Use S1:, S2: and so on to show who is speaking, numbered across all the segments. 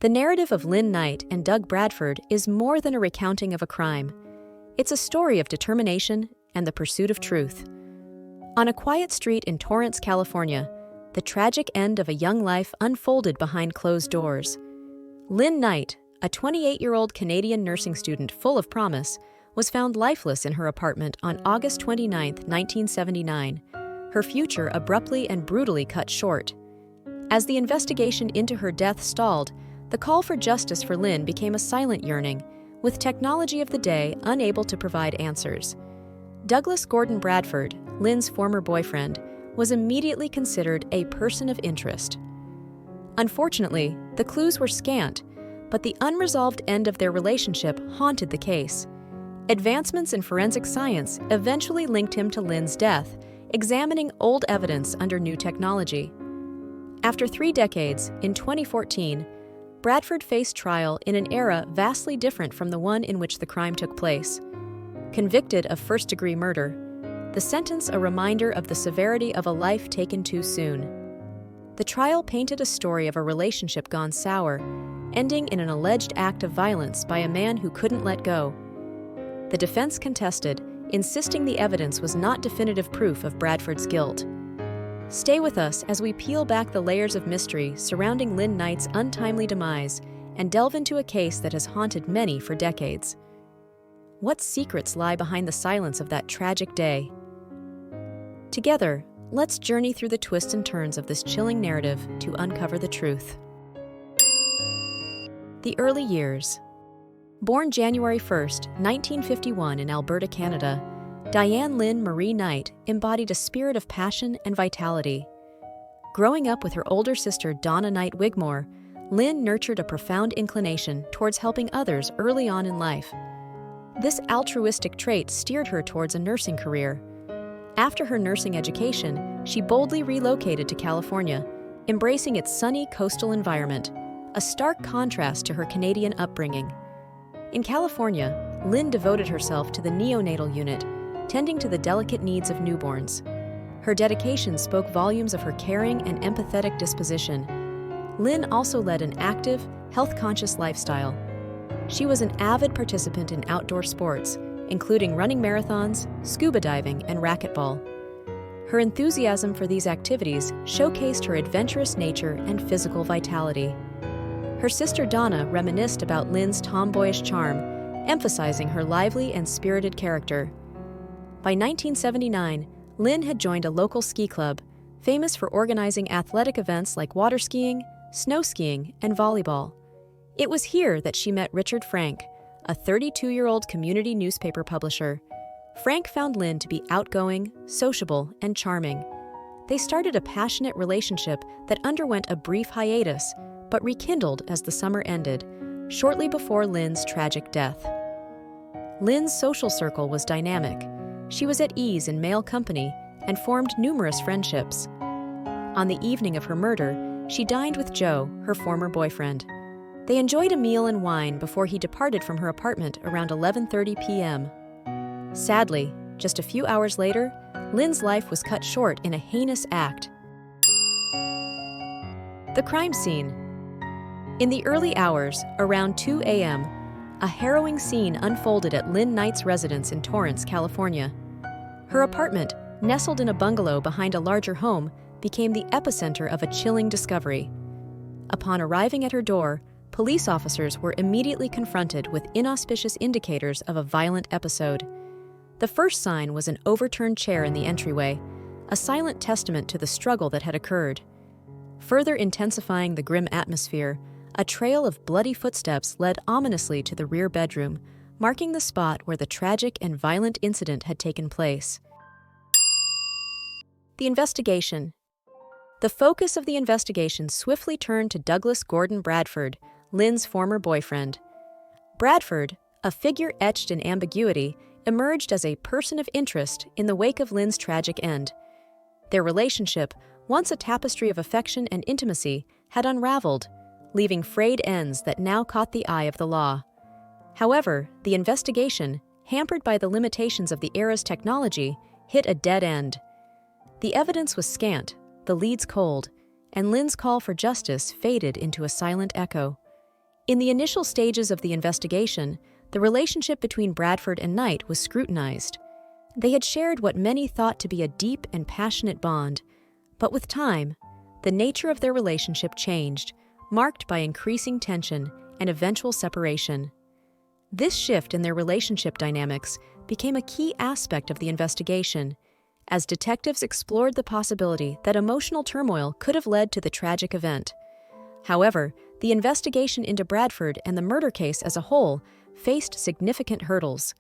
S1: The narrative of Lynne Knight and Doug Bradford is more than a recounting of a crime. It's a story of determination and the pursuit of truth. On a quiet street in Torrance, California, the tragic end of a young life unfolded behind closed doors. Lynne Knight, a 28-year-old Canadian nursing student full of promise, was found lifeless in her apartment on August 29, 1979, her future abruptly and brutally cut short. As the investigation into her death stalled, the call for justice for Lynne became a silent yearning, with technology of the day unable to provide answers. Douglas Gordon Bradford, Lynne's former boyfriend, was immediately considered a person of interest. Unfortunately, the clues were scant, but the unresolved end of their relationship haunted the case. Advancements in forensic science eventually linked him to Lynne's death, examining old evidence under new technology. After 3 decades, in 2014, Bradford faced trial in an era vastly different from the one in which the crime took place. Convicted of first-degree murder, the sentence a reminder of the severity of a life taken too soon. The trial painted a story of a relationship gone sour, ending in an alleged act of violence by a man who couldn't let go. The defense contested, insisting the evidence was not definitive proof of Bradford's guilt. Stay with us as we peel back the layers of mystery surrounding Lynne Knight's untimely demise and delve into a case that has haunted many for decades. What secrets lie behind the silence of that tragic day? Together, let's journey through the twists and turns of this chilling narrative to uncover the truth. The early years. Born January 1, 1951 in Alberta, Canada, Diane Lynne Marie Knight embodied a spirit of passion and vitality. Growing up with her older sister Donna Knight Wigmore, Lynne nurtured a profound inclination towards helping others early on in life. This altruistic trait steered her towards a nursing career. After her nursing education, she boldly relocated to California, embracing its sunny coastal environment, a stark contrast to her Canadian upbringing. In California, Lynne devoted herself to the neonatal unit, tending to the delicate needs of newborns. Her dedication spoke volumes of her caring and empathetic disposition. Lynne also led an active, health-conscious lifestyle. She was an avid participant in outdoor sports, including running marathons, scuba diving, and racquetball. Her enthusiasm for these activities showcased her adventurous nature and physical vitality. Her sister Donna reminisced about Lynne's tomboyish charm, emphasizing her lively and spirited character. By 1979, Lynne had joined a local ski club, famous for organizing athletic events like water skiing, snow skiing, and volleyball. It was here that she met Richard Frank, a 32-year-old community newspaper publisher. Frank found Lynne to be outgoing, sociable, and charming. They started a passionate relationship that underwent a brief hiatus, but rekindled as the summer ended, shortly before Lynne's tragic death. Lynne's social circle was dynamic. She was at ease in male company and formed numerous friendships. On the evening of her murder, she dined with Joe, her former boyfriend. They enjoyed a meal and wine before he departed from her apartment around 11:30 p.m. Sadly, just a few hours later, Lynne's life was cut short in a heinous act. The crime scene. In the early hours, around 2 a.m., a harrowing scene unfolded at Lynne Knight's residence in Torrance, California. Her apartment, nestled in a bungalow behind a larger home, became the epicenter of a chilling discovery. Upon arriving at her door, police officers were immediately confronted with inauspicious indicators of a violent episode. The first sign was an overturned chair in the entryway, a silent testament to the struggle that had occurred. Further intensifying the grim atmosphere, a trail of bloody footsteps led ominously to the rear bedroom, marking the spot where the tragic and violent incident had taken place. The investigation. The focus of the investigation swiftly turned to Douglas Gordon Bradford, Lynne's former boyfriend. Bradford, a figure etched in ambiguity, emerged as a person of interest in the wake of Lynne's tragic end. Their relationship, once a tapestry of affection and intimacy, had unraveled, leaving frayed ends that now caught the eye of the law. However, the investigation, hampered by the limitations of the era's technology, hit a dead end. The evidence was scant, the leads cold, and Lynne's call for justice faded into a silent echo. In the initial stages of the investigation, the relationship between Bradford and Knight was scrutinized. They had shared what many thought to be a deep and passionate bond, but with time, the nature of their relationship changed, marked by increasing tension and eventual separation. This shift in their relationship dynamics became a key aspect of the investigation, as detectives explored the possibility that emotional turmoil could have led to the tragic event. However, the investigation into Bradford and the murder case as a whole faced significant hurdles.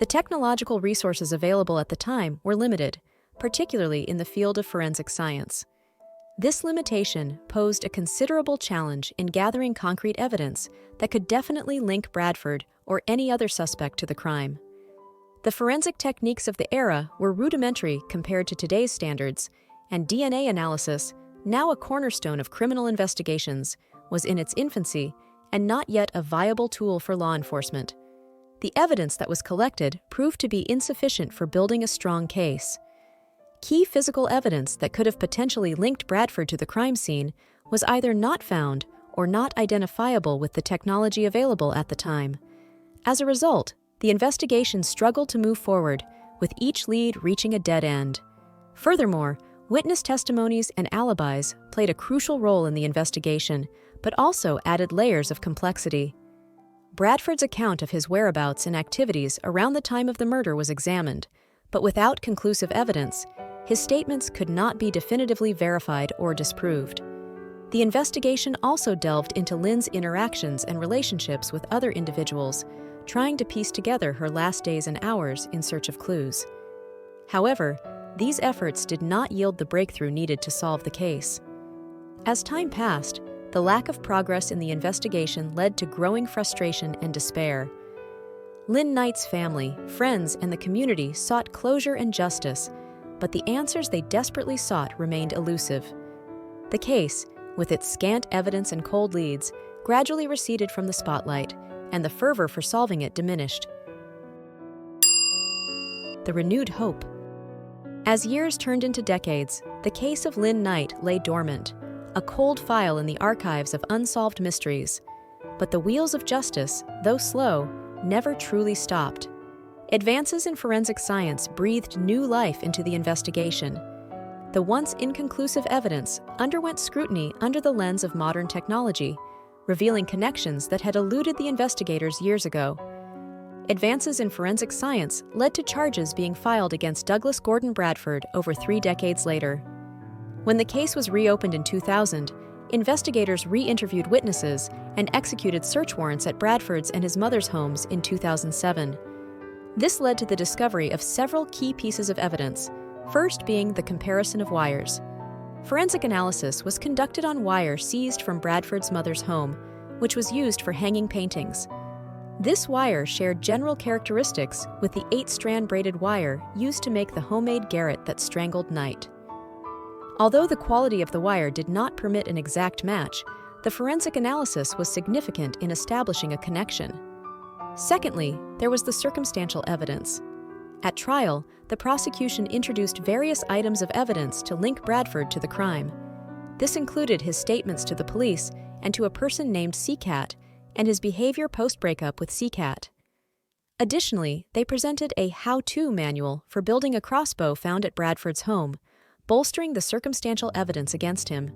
S1: The technological resources available at the time were limited, particularly in the field of forensic science. This limitation posed a considerable challenge in gathering concrete evidence that could definitely link Bradford or any other suspect to the crime. The forensic techniques of the era were rudimentary compared to today's standards, and DNA analysis, now a cornerstone of criminal investigations, was in its infancy and not yet a viable tool for law enforcement. The evidence that was collected proved to be insufficient for building a strong case. Key physical evidence that could have potentially linked Bradford to the crime scene was either not found or not identifiable with the technology available at the time. As a result, the investigation struggled to move forward, with each lead reaching a dead end. Furthermore, witness testimonies and alibis played a crucial role in the investigation, but also added layers of complexity. Bradford's account of his whereabouts and activities around the time of the murder was examined, but without conclusive evidence, his statements could not be definitively verified or disproved. The investigation also delved into Lynne's interactions and relationships with other individuals, trying to piece together her last days and hours in search of clues. However, these efforts did not yield the breakthrough needed to solve the case. As time passed, the lack of progress in the investigation led to growing frustration and despair. Lynne Knight's family, friends, and the community sought closure and justice, but the answers they desperately sought remained elusive. The case, with its scant evidence and cold leads, gradually receded from the spotlight, and the fervor for solving it diminished. The renewed hope. As years turned into decades, the case of Lynne Knight lay dormant, a cold file in the archives of unsolved mysteries. But the wheels of justice, though slow, never truly stopped. Advances in forensic science breathed new life into the investigation. The once inconclusive evidence underwent scrutiny under the lens of modern technology, revealing connections that had eluded the investigators years ago. Advances in forensic science led to charges being filed against Douglas Gordon Bradford over 3 decades later. When the case was reopened in 2000, investigators re-interviewed witnesses and executed search warrants at Bradford's and his mother's homes in 2007. This led to the discovery of several key pieces of evidence, first being the comparison of wires. Forensic analysis was conducted on wire seized from Bradford's mother's home, which was used for hanging paintings. This wire shared general characteristics with the 8-strand braided wire used to make the homemade garrote that strangled Knight. Although the quality of the wire did not permit an exact match, the forensic analysis was significant in establishing a connection. Secondly, there was the circumstantial evidence. At trial, the prosecution introduced various items of evidence to link Bradford to the crime. This included his statements to the police and to a person named Seacat, and his behavior post-breakup with Seacat. Additionally, they presented a how-to manual for building a crossbow found at Bradford's home, bolstering the circumstantial evidence against him.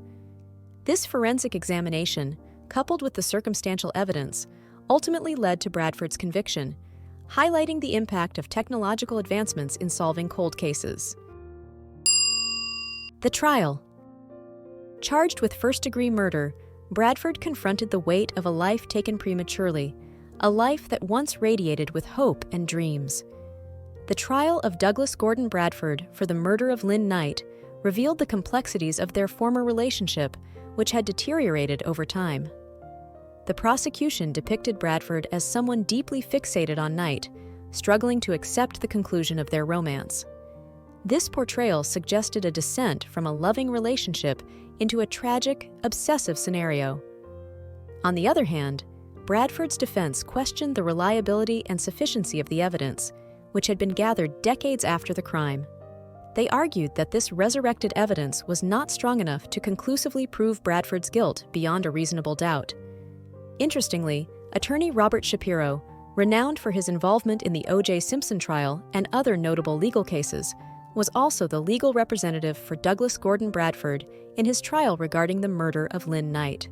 S1: This forensic examination, coupled with the circumstantial evidence, ultimately led to Bradford's conviction, highlighting the impact of technological advancements in solving cold cases. The trial. Charged with first-degree murder, Bradford confronted the weight of a life taken prematurely, a life that once radiated with hope and dreams. The trial of Douglas Gordon Bradford for the murder of Lynne Knight revealed the complexities of their former relationship, which had deteriorated over time. The prosecution depicted Bradford as someone deeply fixated on Knight, struggling to accept the conclusion of their romance. This portrayal suggested a descent from a loving relationship into a tragic, obsessive scenario. On the other hand, Bradford's defense questioned the reliability and sufficiency of the evidence, which had been gathered decades after the crime. They argued that this resurrected evidence was not strong enough to conclusively prove Bradford's guilt beyond a reasonable doubt. Interestingly, attorney Robert Shapiro, renowned for his involvement in the O.J. Simpson trial and other notable legal cases, was also the legal representative for Douglas Gordon Bradford in his trial regarding the murder of Lynne Knight.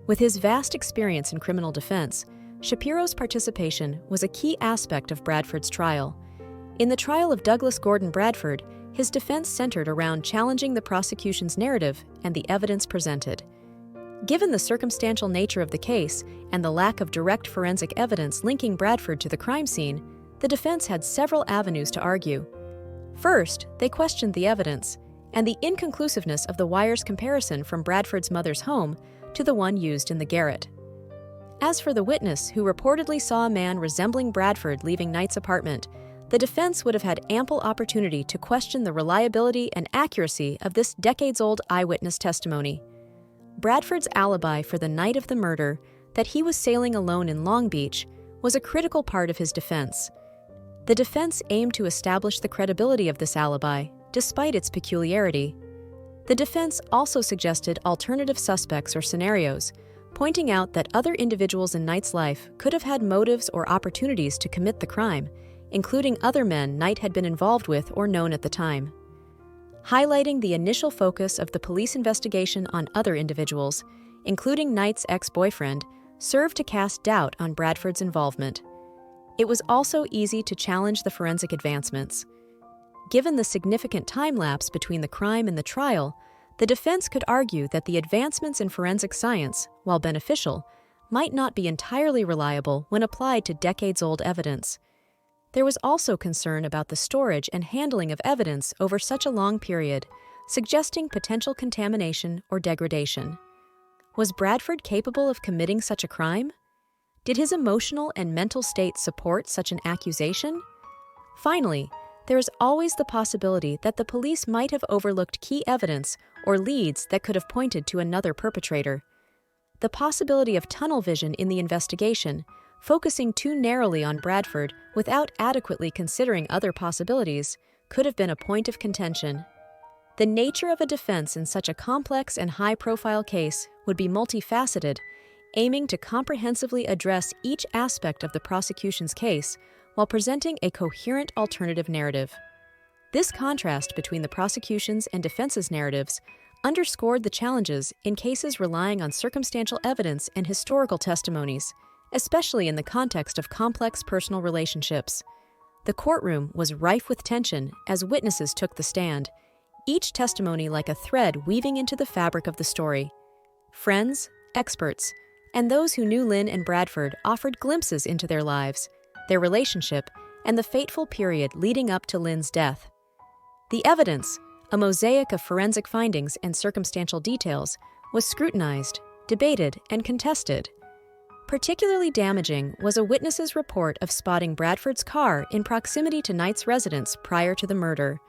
S1: With his vast experience in criminal defense, Shapiro's participation was a key aspect of Bradford's trial. In the trial of Douglas Gordon Bradford, his defense centered around challenging the prosecution's narrative and the evidence presented. Given the circumstantial nature of the case and the lack of direct forensic evidence linking Bradford to the crime scene, the defense had several avenues to argue. First, they questioned the evidence and the inconclusiveness of the wire's comparison from Bradford's mother's home to the one used in the garrote. As for the witness who reportedly saw a man resembling Bradford leaving Knight's apartment, the defense would have had ample opportunity to question the reliability and accuracy of this decades-old eyewitness testimony. Bradford's alibi for the night of the murder, that he was sailing alone in Long Beach, was a critical part of his defense. The defense aimed to establish the credibility of this alibi, despite its peculiarity. The defense also suggested alternative suspects or scenarios, pointing out that other individuals in Knight's life could have had motives or opportunities to commit the crime, including other men Knight had been involved with or known at the time. Highlighting the initial focus of the police investigation on other individuals, including Knight's ex-boyfriend, served to cast doubt on Bradford's involvement. It was also easy to challenge the forensic advancements. Given the significant time lapse between the crime and the trial, the defense could argue that the advancements in forensic science, while beneficial, might not be entirely reliable when applied to decades-old evidence. There was also concern about the storage and handling of evidence over such a long period, suggesting potential contamination or degradation. Was Bradford capable of committing such a crime? Did his emotional and mental state support such an accusation? Finally, there is always the possibility that the police might have overlooked key evidence or leads that could have pointed to another perpetrator. The possibility of tunnel vision in the investigation, focusing too narrowly on Bradford without adequately considering other possibilities, could have been a point of contention. The nature of a defense in such a complex and high-profile case would be multifaceted, aiming to comprehensively address each aspect of the prosecution's case while presenting a coherent alternative narrative. This contrast between the prosecution's and defense's narratives underscored the challenges in cases relying on circumstantial evidence and historical testimonies, especially in the context of complex personal relationships. The courtroom was rife with tension as witnesses took the stand, each testimony like a thread weaving into the fabric of the story. Friends, experts, and those who knew Lynne and Bradford offered glimpses into their lives, their relationship, and the fateful period leading up to Lynne's death. The evidence, a mosaic of forensic findings and circumstantial details, was scrutinized, debated, and contested. Particularly damaging was a witness's report of spotting Bradford's car in proximity to Knight's residence prior to the murder.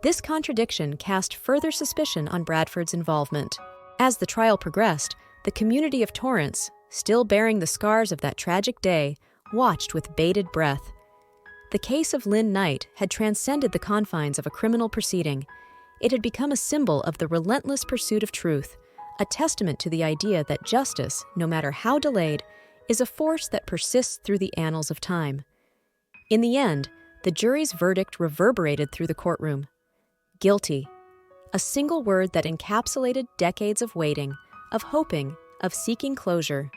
S1: This contradiction cast further suspicion on Bradford's involvement. As the trial progressed, the community of Torrance, still bearing the scars of that tragic day, watched with bated breath. The case of Lynne Knight had transcended the confines of a criminal proceeding. It had become a symbol of the relentless pursuit of truth, a testament to the idea that justice, no matter how delayed, is a force that persists through the annals of time. In the end, the jury's verdict reverberated through the courtroom. Guilty. A single word that encapsulated decades of waiting, of hoping, of seeking closure.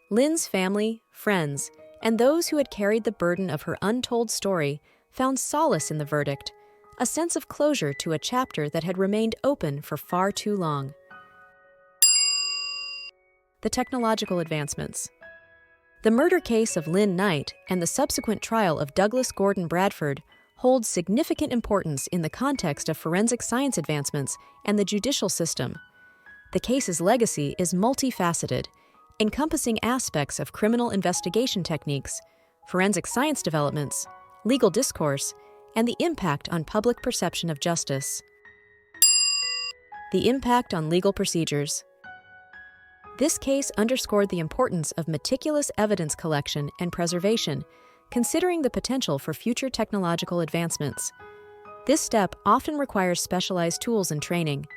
S1: Lynne's family, friends, and those who had carried the burden of her untold story found solace in the verdict, a sense of closure to a chapter that had remained open for far too long. The technological advancements. The murder case of Lynne Knight and the subsequent trial of Douglas Gordon Bradford hold significant importance in the context of forensic science advancements and the judicial system. The case's legacy is multifaceted, encompassing aspects of criminal investigation techniques, forensic science developments, legal discourse, and the impact on public perception of justice. The impact on legal procedures. This case underscored the importance of meticulous evidence collection and preservation, considering the potential for future technological advancements. This step often requires specialized tools and training.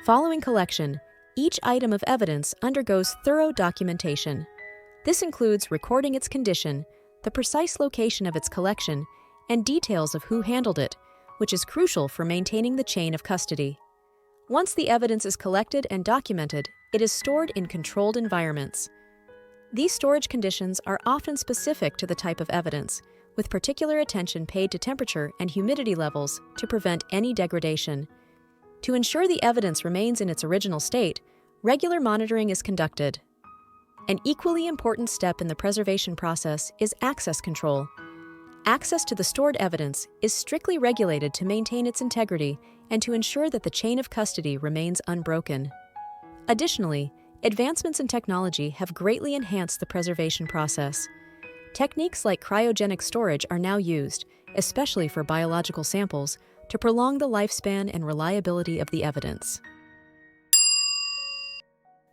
S1: Following collection, each item of evidence undergoes thorough documentation. This includes recording its condition, the precise location of its collection, and details of who handled it, which is crucial for maintaining the chain of custody. Once the evidence is collected and documented, it is stored in controlled environments. These storage conditions are often specific to the type of evidence, with particular attention paid to temperature and humidity levels to prevent any degradation. To ensure the evidence remains in its original state, regular monitoring is conducted. An equally important step in the preservation process is access control. Access to the stored evidence is strictly regulated to maintain its integrity and to ensure that the chain of custody remains unbroken. Additionally, advancements in technology have greatly enhanced the preservation process. Techniques like cryogenic storage are now used, especially for biological samples, to prolong the lifespan and reliability of the evidence.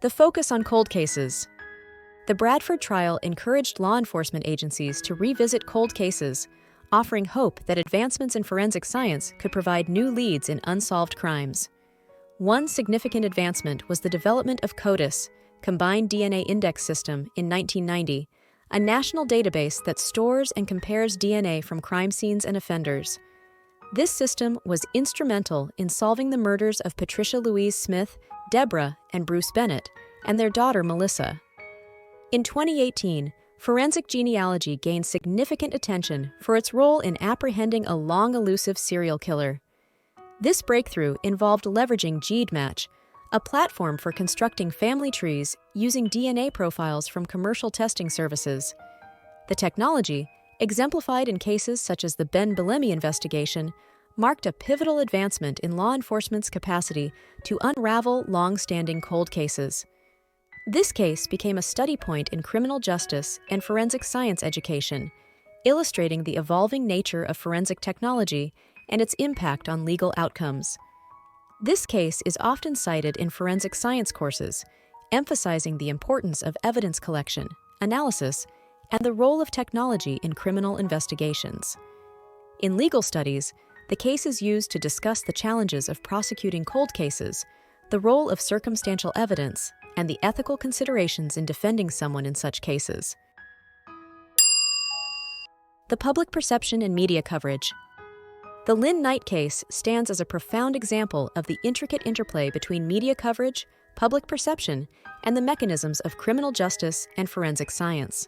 S1: The focus on cold cases. The Bradford trial encouraged law enforcement agencies to revisit cold cases, offering hope that advancements in forensic science could provide new leads in unsolved crimes. One significant advancement was the development of CODIS, Combined DNA Index System, in 1990, a national database that stores and compares DNA from crime scenes and offenders. This system was instrumental in solving the murders of Patricia Louise Smith, Deborah, and Bruce Bennett, and their daughter Melissa. In 2018, forensic genealogy gained significant attention for its role in apprehending a long-elusive serial killer. This breakthrough involved leveraging GeneMatch, a platform for constructing family trees using DNA profiles from commercial testing services. The technology, exemplified in cases such as the Ben Bellamy investigation, marked a pivotal advancement in law enforcement's capacity to unravel long-standing cold cases. This case became a study point in criminal justice and forensic science education, illustrating the evolving nature of forensic technology and its impact on legal outcomes. This case is often cited in forensic science courses, emphasizing the importance of evidence collection, analysis, and the role of technology in criminal investigations. In legal studies, the case is used to discuss the challenges of prosecuting cold cases, the role of circumstantial evidence, and the ethical considerations in defending someone in such cases. The public perception and media coverage. The Lynne Knight case stands as a profound example of the intricate interplay between media coverage, public perception, and the mechanisms of criminal justice and forensic science.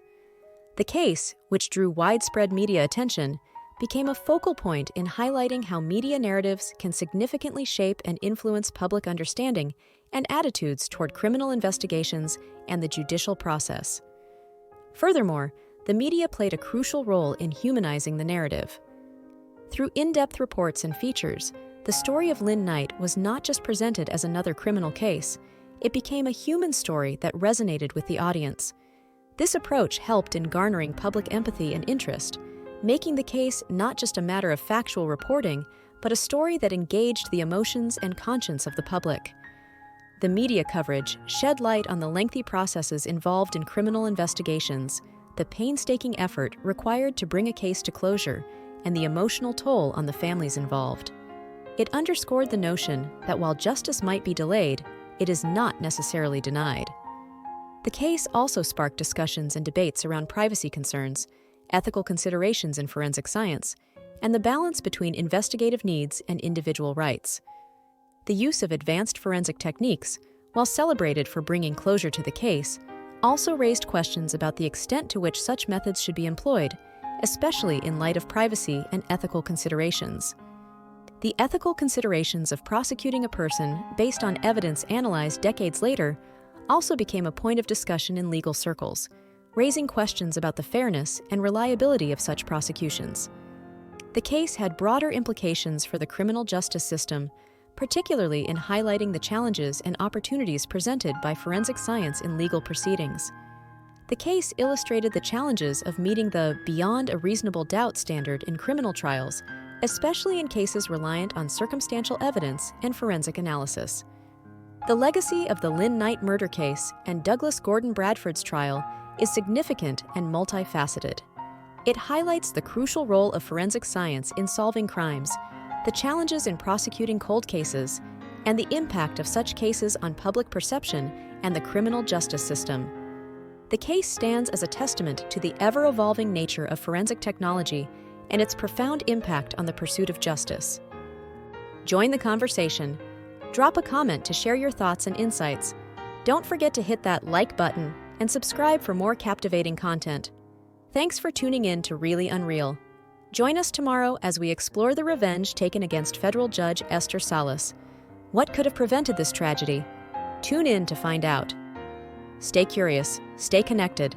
S1: The case, which drew widespread media attention, became a focal point in highlighting how media narratives can significantly shape and influence public understanding and attitudes toward criminal investigations and the judicial process. Furthermore, the media played a crucial role in humanizing the narrative. Through in-depth reports and features, the story of Lynne Knight was not just presented as another criminal case, it became a human story that resonated with the audience. This approach helped in garnering public empathy and interest, making the case not just a matter of factual reporting, but a story that engaged the emotions and conscience of the public. The media coverage shed light on the lengthy processes involved in criminal investigations, the painstaking effort required to bring a case to closure, and the emotional toll on the families involved. It underscored the notion that while justice might be delayed, it is not necessarily denied. The case also sparked discussions and debates around privacy concerns, ethical considerations in forensic science, and the balance between investigative needs and individual rights. The use of advanced forensic techniques, while celebrated for bringing closure to the case, also raised questions about the extent to which such methods should be employed, especially in light of privacy and ethical considerations. The ethical considerations of prosecuting a person based on evidence analyzed decades later also became a point of discussion in legal circles, raising questions about the fairness and reliability of such prosecutions. The case had broader implications for the criminal justice system, particularly in highlighting the challenges and opportunities presented by forensic science in legal proceedings. The case illustrated the challenges of meeting the beyond a reasonable doubt standard in criminal trials, especially in cases reliant on circumstantial evidence and forensic analysis. The legacy of the Lynne Knight murder case and Douglas Gordon Bradford's trial is significant and multifaceted. It highlights the crucial role of forensic science in solving crimes, the challenges in prosecuting cold cases, and the impact of such cases on public perception and the criminal justice system. The case stands as a testament to the ever-evolving nature of forensic technology and its profound impact on the pursuit of justice. Join the conversation. Drop a comment to share your thoughts and insights. Don't forget to hit that like button and subscribe for more captivating content. Thanks for tuning in to Really Unreal. Join us tomorrow as we explore the revenge taken against federal judge Esther Salas. What could have prevented this tragedy? Tune in to find out. Stay curious, stay connected,